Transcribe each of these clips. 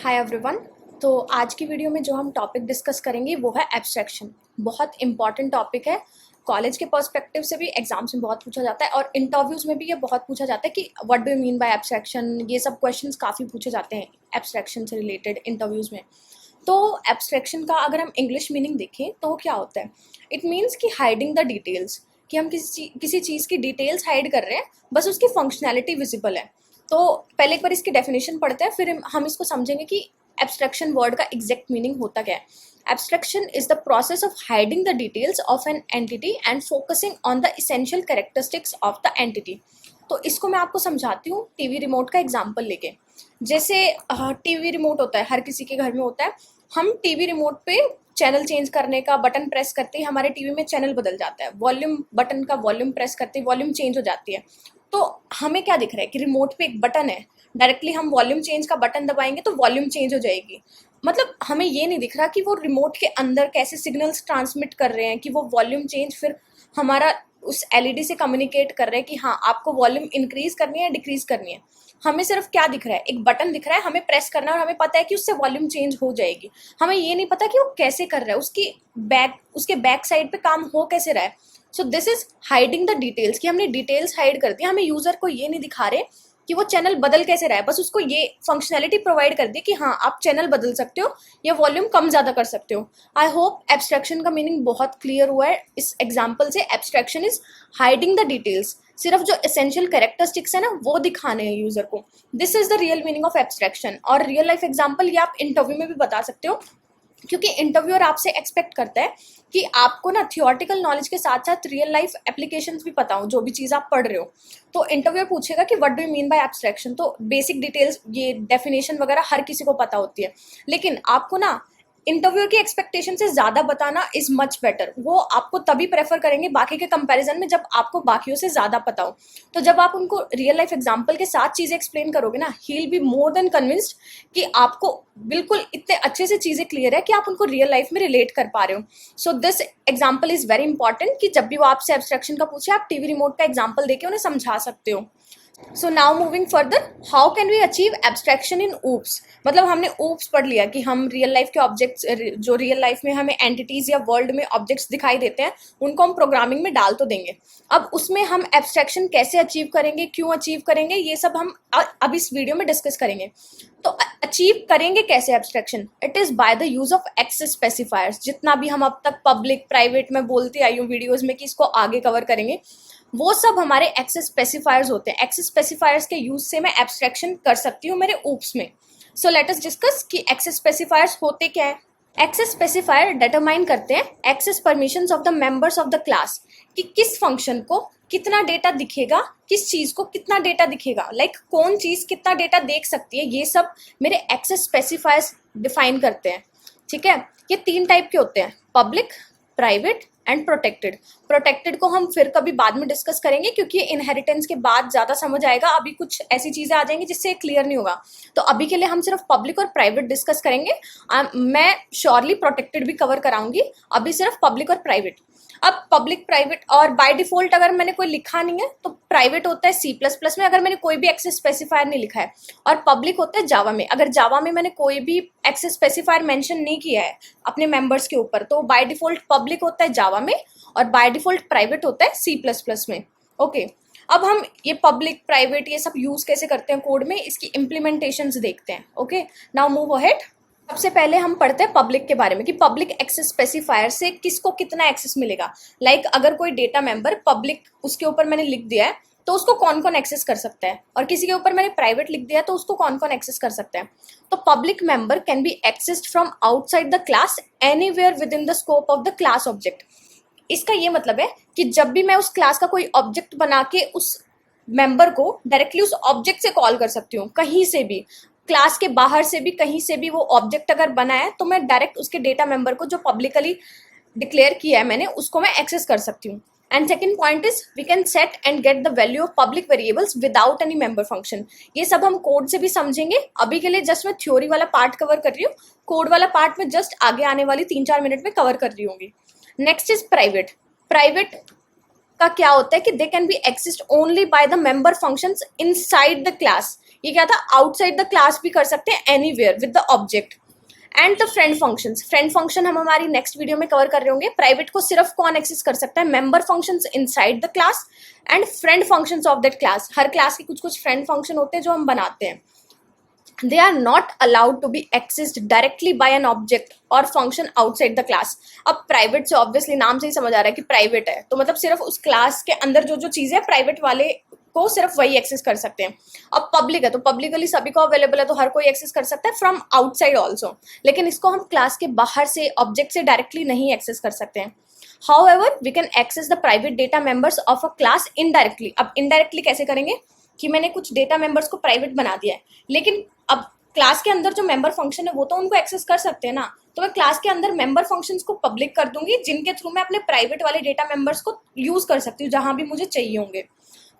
Hi everyone. तो आज की वीडियो में जो हम टॉपिक डिस्कस करेंगे वो है एब्स्ट्रैक्शन। बहुत इंपॉर्टेंट टॉपिक है। कॉलेज के पर्सपेक्टिव से भी एग्जाम्स में बहुत पूछा जाता है और इंटरव्यूज़ में भी ये बहुत पूछा जाता है कि what do you mean by abstraction. ये सब क्वेश्चंस काफ़ी पूछे जाते हैं एब्स्ट्रैक्शन से रिलेटेड इंटरव्यूज़ में। तो एब्स्ट्रैक्शन का अगर हम इंग्लिश मीनिंग देखें तो क्या होता है, इट मीन्स कि हाइडिंग द डिटेल्स, कि हम किसी चीज़ की डिटेल्स हाइड कर रहे हैं, बस उसकी फंक्शनैलिटी विजिबल है। तो पहले एक बार इसकी डेफिनेशन पढ़ते हैं, फिर हम इसको समझेंगे कि एब्स्ट्रैक्शन वर्ड का एग्जैक्ट मीनिंग होता क्या है। Abstraction is the process of hiding the details of an entity and focusing on the essential characteristics of the entity. तो इसको मैं आपको समझाती हूँ टीवी रिमोट का एग्जाम्पल लेके। जैसे टीवी रिमोट होता है, हर किसी के घर में होता है। हम टीवी रिमोट पे चैनल चेंज करने का बटन प्रेस करते ही हमारे टीवी में चैनल बदल जाता है। वॉल्यूम बटन का वॉल्यूम प्रेस करते ही वॉल्यूम चेंज हो जाती है। तो हमें क्या दिख रहा है कि रिमोट पे एक बटन है, डायरेक्टली हम वॉल्यूम चेंज का बटन दबाएंगे तो वॉल्यूम चेंज हो जाएगी। मतलब हमें ये नहीं दिख रहा कि वो रिमोट के अंदर कैसे सिग्नल्स ट्रांसमिट कर रहे हैं, कि वो वॉल्यूम चेंज फिर हमारा उस एलईडी से कम्युनिकेट कर रहे हैं कि हाँ आपको वॉल्यूम इंक्रीज करनी है डिक्रीज करनी है। हमें सिर्फ क्या दिख रहा है, एक बटन दिख रहा है, हमें प्रेस करना है और हमें पता है कि उससे वॉल्यूम चेंज हो जाएगी। हमें ये नहीं पता कि वो कैसे कर रहा है, उसके बैक साइड पे काम हो कैसे रहा है। So this is hiding the details, कि हमने डिटेल्स हाइड कर दी। हमें यूजर को ये नहीं दिखा रहे कि वो चैनल बदल कैसे रहा है, बस उसको ये फंक्शनैलिटी प्रोवाइड कर दी कि हाँ आप चैनल बदल सकते हो या वॉल्यूम कम ज़्यादा कर सकते हो। आई होप एब्स्ट्रैक्शन का मीनिंग बहुत क्लियर हुआ है इस एग्जाम्पल से। Abstraction is hiding the details, सिर्फ जो एसेंशियल कैरेक्टरिस्टिक्स है ना वो दिखाने हैं यूजर को। This is the real meaning of abstraction. और रियल लाइफ एग्जाम्पल ये आप इंटरव्यू में भी बता सकते हो, क्योंकि इंटरव्यूअर आपसे एक्सपेक्ट करता है कि आपको ना थियोरटिकल नॉलेज के साथ साथ रियल लाइफ एप्लीकेशंस भी पता हो, जो भी चीज़ आप पढ़ रहे हो। तो इंटरव्यूअर पूछेगा कि what do you mean by abstraction. तो बेसिक डिटेल्स, ये डेफिनेशन वगैरह हर किसी को पता होती है, लेकिन आपको ना इंटरव्यू की एक्सपेक्टेशन से ज़्यादा बताना इज मच बेटर। वो आपको तभी प्रेफर करेंगे बाकी के कंपैरिजन में जब आपको बाकियों से ज़्यादा पता हो। तो जब आप उनको रियल लाइफ एग्जांपल के साथ चीज़ें एक्सप्लेन करोगे ना, he will be more than convinced कि आपको बिल्कुल इतने अच्छे से चीज़ें क्लियर है कि आप उनको रियल लाइफ में रिलेट कर पा रहे हो। So this example is very important कि जब भी वो आपसे एब्स्ट्रैक्शन का पूछे आप टीवी रिमोट का एग्जाम्पल देके उन्हें समझा सकते हो। So now moving further, how can we achieve abstraction in OOPS. मतलब हमने ऊप्स पढ़ लिया कि हम रियल लाइफ के ऑब्जेक्ट्स, जो रियल लाइफ में हमें एंटिटीज या वर्ल्ड में ऑब्जेक्ट्स दिखाई देते हैं, उनको हम प्रोग्रामिंग में डाल तो देंगे। अब उसमें हम एब्स्ट्रैक्शन कैसे अचीव करेंगे, क्यों अचीव करेंगे, ये सब हम अब इस वीडियो में डिस्कस करेंगे। तो अचीव करेंगे कैसे abstraction, it is by the use of access specifiers. जितना भी हम अब तक पब्लिक प्राइवेट में बोलते आई हूँ वीडियोज में कि इसको आगे कवर करेंगे, वो सब हमारे एक्सेस स्पेसिफायर्स होते हैं। एक्सेस स्पेसिफायर्स के यूज से मैं एब्स्ट्रैक्शन कर सकती हूँ मेरे ऊप्स में। सो लेट अस डिस्कस कि एक्सेस स्पेसिफायर्स होते क्या है। एक्सेस स्पेसिफायर डिटरमाइन करते हैं access permissions of the members of the class, कि किस फंक्शन को कितना डेटा दिखेगा, किस चीज को कितना डेटा दिखेगा, लाइक कौन चीज कितना डेटा देख सकती है, ये सब मेरे एक्सेस स्पेसिफायर्स डिफाइन करते हैं। ठीक है, ये 3 टाइप के होते हैं, public, private and protected. Protected को हम फिर कभी बाद में डिस्कस करेंगे, क्योंकि इनहेरिटेंस के बाद ज़्यादा समझ आएगा। अभी कुछ ऐसी चीज़ें आ जाएंगी जिससे क्लियर नहीं होगा, तो अभी के लिए हम सिर्फ पब्लिक और प्राइवेट डिस्कस करेंगे। मैं श्योरली प्रोटेक्टेड भी कवर कराऊंगी, अभी सिर्फ पब्लिक और प्राइवेट। अब पब्लिक प्राइवेट, और बाय डिफॉल्ट अगर मैंने कोई लिखा नहीं है तो प्राइवेट होता है C++ में, अगर मैंने कोई भी एक्सेस स्पेसिफायर नहीं लिखा है, और पब्लिक होता है जावा में। अगर जावा में मैंने कोई भी एक्सेस स्पेसिफायर मेंशन नहीं किया है अपने मेंबर्स के ऊपर, तो बाय डिफॉल्ट पब्लिक होता है जावा में और बाय डिफॉल्ट प्राइवेट होता है C++ में। ओके, अब हम ये पब्लिक प्राइवेट ये सब यूज कैसे करते हैं कोड में, इसकी इम्प्लीमेंटेशंस देखते हैं। Okay, now move ahead. सबसे पहले हम पढ़ते हैं पब्लिक के बारे में, कि पब्लिक एक्सेस स्पेसिफायर से किसको कितना एक्सेस मिलेगा। लाइक अगर कोई डेटा मेंबर पब्लिक उसके ऊपर मैंने लिख दिया है तो उसको कौन कौन एक्सेस कर सकता है, और किसी के ऊपर मैंने प्राइवेट लिख दिया है तो उसको कौन कौन एक्सेस कर सकता है। तो public member can be accessed from outside the class anywhere with in the scope of the class object. इसका ये मतलब है कि जब भी मैं उस क्लास का कोई ऑब्जेक्ट बना के उस मेंबर को डायरेक्टली उस ऑब्जेक्ट से कॉल कर सकती हूँ, कहीं से भी, क्लास के बाहर से भी, कहीं से भी वो ऑब्जेक्ट अगर बना है तो मैं डायरेक्ट उसके डेटा मेंबर को जो पब्लिकली डिक्लेयर किया है मैंने, उसको मैं एक्सेस कर सकती हूँ। And second point is we can set and get the value of public variables without any member function. ये सब हम कोड से भी समझेंगे, अभी के लिए जस्ट मैं थ्योरी वाला पार्ट कवर कर रही हूँ, कोड वाला पार्ट में जस्ट आगे आने वाली 3-4 मिनट में कवर कर रही होंगी। Next is private. प्राइवेट का क्या होता है कि they can be exist only by the member functions inside the class. ये क्या था, आउटसाइड द क्लास भी कर सकते हैं anywhere with the object. And the friend functions, friend function हम हमारी नेक्स्ट वीडियो में कवर कर रहे होंगे। प्राइवेट को सिर्फ कौन एक्सेस कर सकता है, member functions inside the class and friend functions of that class. Her class के कुछ कुछ फ्रेंड फंक्शन होते हैं जो हम बनाते हैं। They are not allowed to be accessed directly by an object or function outside the class। अब प्राइवेट से ऑब्वियसली नाम से ही समझ आ रहा है कि प्राइवेट है, तो मतलब सिर्फ उस क्लास के अंदर जो जो चीज़ें प्राइवेट वाले को सिर्फ वही एक्सेस कर सकते हैं। अब पब्लिक है तो पब्लिकली सभी को अवेलेबल है, तो हर कोई एक्सेस कर सकता है फ्रॉम आउटसाइड ऑल्सो। लेकिन इसको हम क्लास के बाहर से ऑब्जेक्ट से डायरेक्टली नहीं एक्सेस कर सकते हैं। However, we can access the private data members of a class indirectly। अब इनडायरेक्टली कैसे करेंगे कि मैंने कुछ डेटा मेंबर्स को प्राइवेट बना दिया है, लेकिन अब क्लास के अंदर जो मेंबर फंक्शन है वो तो उनको एक्सेस कर सकते हैं ना, तो मैं क्लास के अंदर मेंबर फंक्शंस को पब्लिक कर दूंगी, जिनके थ्रू मैं अपने प्राइवेट वाले डेटा मेंबर्स को यूज कर सकती हूँ जहां भी मुझे चाहिए होंगे।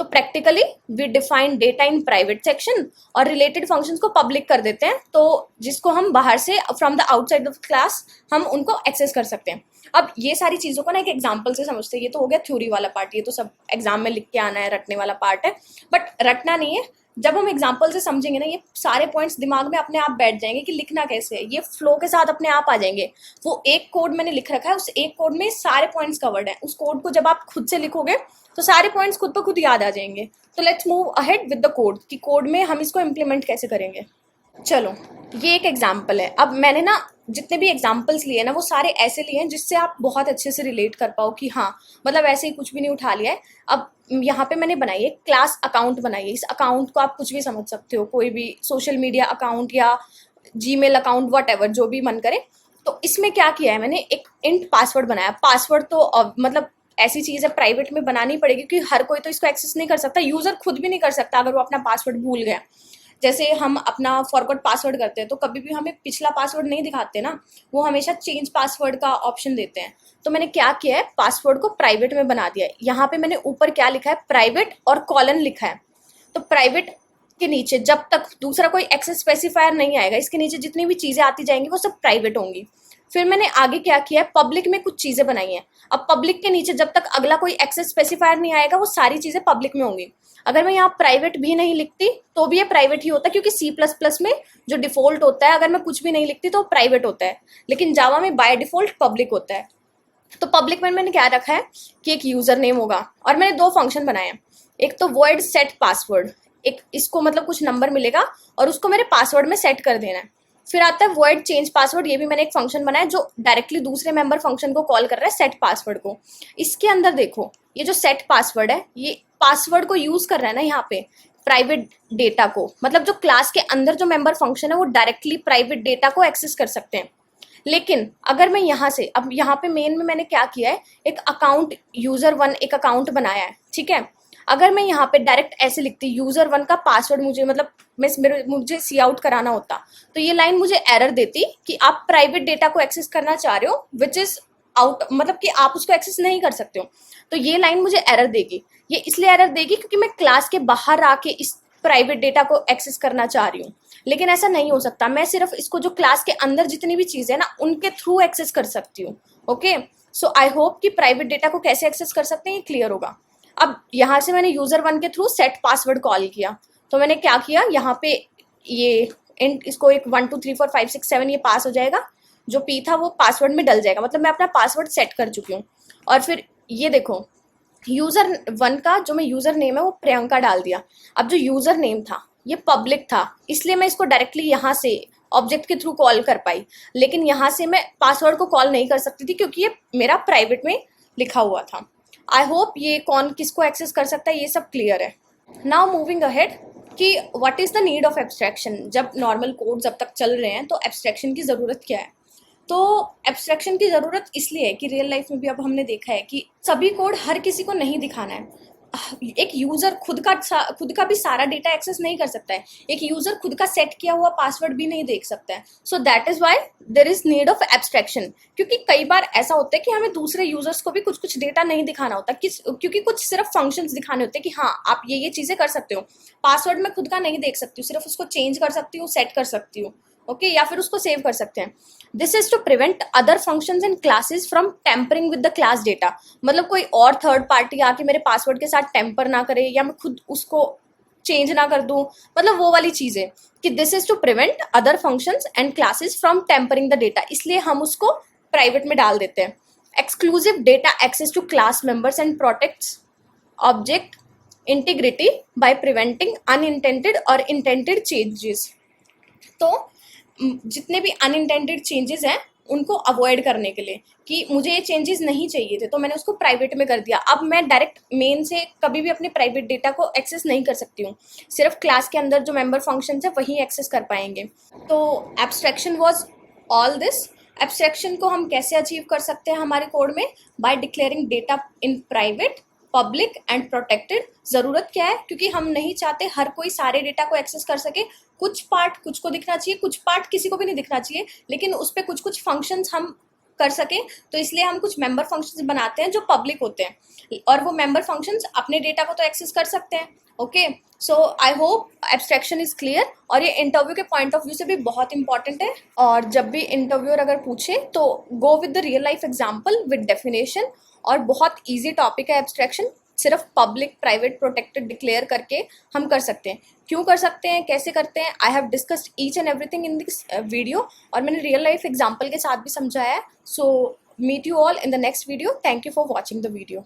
तो practically we define data in private section और रिलेटेड फंक्शंस को पब्लिक कर देते हैं, तो जिसको हम बाहर से from the outside of class हम उनको एक्सेस कर सकते हैं। अब ये सारी चीज़ों को ना एक एग्जाम्पल से समझते हैं। ये तो हो गया थ्योरी वाला पार्ट, ये तो सब एग्जाम में लिख के आना है, रटने वाला पार्ट है, बट रटना नहीं है। जब हम एग्जाम्पल से समझेंगे ना, ये सारे पॉइंट्स दिमाग में अपने आप बैठ जाएंगे कि लिखना कैसे है, ये फ्लो के साथ अपने आप आ जाएंगे। वो एक कोड मैंने लिख रखा है, उस एक कोड में सारे पॉइंट्स कवर्ड हैं, उस कोड को जब आप खुद से लिखोगे तो सारे पॉइंट्स खुद ब खुद याद आ जाएंगे। तो let's move ahead with the code कि कोड में हम इसको इम्प्लीमेंट कैसे करेंगे। चलो, ये एक एग्जाम्पल है। अब मैंने ना जितने भी एग्जाम्पल्स लिए ना वो सारे ऐसे लिए हैं जिससे आप बहुत अच्छे से रिलेट कर पाओ कि हाँ, मतलब ऐसे ही कुछ भी नहीं उठा लिया है। अब यहाँ पे मैंने बनाई है क्लास अकाउंट बनाई है। इस अकाउंट को आप कुछ भी समझ सकते हो, कोई भी सोशल मीडिया अकाउंट या जीमेल अकाउंट, वट जो भी मन करे। तो इसमें क्या किया है मैंने, एक इंट पासवर्ड बनाया। पासवर्ड तो मतलब ऐसी चीज़ है प्राइवेट में बनानी पड़ेगी क्योंकि हर कोई तो इसको एक्सेस नहीं कर सकता, यूज़र खुद भी नहीं कर सकता अगर वो अपना पासवर्ड भूल गया। जैसे हम अपना फॉरगॉट पासवर्ड करते हैं तो कभी भी हमें पिछला पासवर्ड नहीं दिखाते ना, वो हमेशा चेंज पासवर्ड का ऑप्शन देते हैं। तो मैंने क्या किया है, पासवर्ड को प्राइवेट में बना दिया है। यहाँ पे मैंने ऊपर क्या लिखा है, प्राइवेट और कॉलन लिखा है। तो प्राइवेट के नीचे जब तक दूसरा कोई एक्सेस स्पेसिफायर नहीं आएगा, इसके नीचे जितनी भी चीज़ें आती जाएंगी वो सब प्राइवेट होंगी। फिर मैंने आगे क्या किया है, पब्लिक में कुछ चीज़ें बनाई हैं। अब पब्लिक के नीचे जब तक अगला कोई एक्सेस स्पेसिफायर नहीं आएगा वो सारी चीज़ें पब्लिक में होंगी। अगर मैं यहाँ प्राइवेट भी नहीं लिखती तो भी ये प्राइवेट ही होता है, क्योंकि C++ में जो डिफ़ॉल्ट होता है अगर मैं कुछ भी नहीं लिखती तो प्राइवेट होता है, लेकिन जावा में बाय डिफ़ॉल्ट पब्लिक होता है। तो पब्लिक में मैंने क्या रखा है कि एक यूज़र नेम होगा और मैंने दो फंक्शन बनाए हैं। एक तो void set password, एक इसको मतलब कुछ नंबर मिलेगा और उसको मेरे पासवर्ड में सेट कर देना है। फिर आता है void change password, ये भी मैंने एक फंक्शन बनाया जो डायरेक्टली दूसरे मेंबर फंक्शन को कॉल कर रहा है सेट पासवर्ड को। इसके अंदर देखो, ये जो सेट पासवर्ड है ये पासवर्ड को यूज कर रहा है ना यहाँ पे प्राइवेट डेटा को, मतलब जो क्लास के अंदर जो मेंबर फंक्शन है वो डायरेक्टली प्राइवेट डेटा को एक्सेस कर सकते हैं। लेकिन अगर मैं यहाँ से, अब यहाँ पे मेन में मैंने क्या किया है, एक अकाउंट user1 एक अकाउंट बनाया है, ठीक है। अगर मैं यहाँ पे डायरेक्ट ऐसे लिखती user1 का पासवर्ड मुझे मतलब मुझे सी आउट कराना होता, तो ये लाइन मुझे एरर देती कि आप प्राइवेट डेटा को एक्सेस करना चाह रहे हो विच इज आउट, मतलब कि आप उसको एक्सेस नहीं कर सकते हो। तो ये लाइन मुझे एरर देगी। ये इसलिए एरर देगी क्योंकि मैं क्लास के बाहर आके इस प्राइवेट डेटा को एक्सेस करना चाह रही हूँ, लेकिन ऐसा नहीं हो सकता। मैं सिर्फ इसको जो क्लास के अंदर जितनी भी चीज़ें ना उनके थ्रू एक्सेस कर सकती हूँ। ओके, सो आई होप कि प्राइवेट डेटा को कैसे एक्सेस कर सकते हैं ये क्लियर होगा। अब यहाँ से मैंने user1 के थ्रू सेट पासवर्ड कॉल किया, तो मैंने क्या किया, यहाँ पे ये इसको एक 1 2 3 4 5 6 7 ये पास हो जाएगा, जो पी था वो पासवर्ड में डल जाएगा, मतलब मैं अपना पासवर्ड सेट कर चुकी हूँ। और फिर ये देखो, user1 का जो मैं यूज़र नेम है वो प्रियंका डाल दिया। अब जो यूज़र नेम था ये पब्लिक था, इसलिए मैं इसको डायरेक्टली यहाँ से ऑब्जेक्ट के थ्रू कॉल कर पाई, लेकिन यहाँ से मैं पासवर्ड को कॉल नहीं कर सकती थी क्योंकि ये मेरा प्राइवेट में लिखा हुआ था। आई होप ये कौन किसको एक्सेस कर सकता है ये सब क्लियर है। नाउ मूविंग अहेड कि what is the need of abstraction. जब नॉर्मल कोड जब तक चल रहे हैं तो एब्स्ट्रैक्शन की ज़रूरत क्या है। तो एब्स्ट्रैक्शन की ज़रूरत इसलिए है कि रियल लाइफ में भी अब हमने देखा है कि सभी कोड हर किसी को नहीं दिखाना है। एक यूज़र खुद का भी सारा डेटा एक्सेस नहीं कर सकता है, एक यूज़र खुद का सेट किया हुआ पासवर्ड भी नहीं देख सकता है। So that is why there is need of abstraction, क्योंकि कई बार ऐसा होता है कि हमें दूसरे यूज़र्स को भी कुछ कुछ डेटा नहीं दिखाना होता, क्योंकि कुछ सिर्फ फंक्शंस दिखाने होते हैं कि हाँ आप ये चीज़ें कर सकते हो। पासवर्ड मैं खुद का नहीं देख सकती हूँ, सिर्फ उसको चेंज कर सकती हूँ, सेट कर सकती हूँ। ओके, या फिर उसको सेव कर सकते हैं। This is to prevent other functions in classes from tampering with the class data. मतलब कोई और थर्ड पार्टी आके मेरे पासवर्ड के साथ टेम्पर ना करे, या मैं खुद उसको चेंज ना कर दूं, मतलब वो वाली चीज़ है कि this is to prevent other functions and classes from tampering the data, इसलिए हम उसको प्राइवेट में डाल देते हैं। Exclusive data access to class members and protects object integrity by preventing unintended और इंटेंडेड चेंजेस। तो जितने भी अनइंटेंडेड चेंजेस हैं उनको अवॉइड करने के लिए, कि मुझे ये चेंजेस नहीं चाहिए थे तो मैंने उसको प्राइवेट में कर दिया, अब मैं डायरेक्ट मेन से कभी भी अपने प्राइवेट डेटा को एक्सेस नहीं कर सकती हूँ, सिर्फ क्लास के अंदर जो मेंबर फंक्शंस है वही एक्सेस कर पाएंगे। तो abstraction was all this. Abstraction को हम कैसे अचीव कर सकते हैं हमारे कोड में? By declaring data in private, public and protected. ज़रूरत क्या है? क्योंकि हम नहीं चाहते हर कोई सारे डेटा को एक्सेस कर सके, कुछ पार्ट कुछ को दिखना चाहिए, कुछ पार्ट किसी को भी नहीं दिखना चाहिए, लेकिन उस पर कुछ कुछ फंक्शंस हम कर सकें, तो इसलिए हम कुछ मेंबर फंक्शंस बनाते हैं जो पब्लिक होते हैं, और वो मेंबर फंक्शंस अपने डेटा को तो एक्सेस कर सकते हैं। Okay, so I hope abstraction is clear, और ये इंटरव्यू के पॉइंट ऑफ व्यू से भी बहुत इंपॉर्टेंट है। और जब भी इंटरव्यूअर अगर पूछे तो go with the real life example with definition, और बहुत ईजी टॉपिक है एब्स्ट्रैक्शन, सिर्फ पब्लिक प्राइवेट प्रोटेक्टेड डिक्लेयर करके हम कर सकते हैं। क्यों कर सकते हैं, कैसे करते हैं, I have discussed each and everything in this video, और मैंने रियल लाइफ एग्जाम्पल के साथ भी समझाया है। So meet you all in the next video. Thank you for watching the video.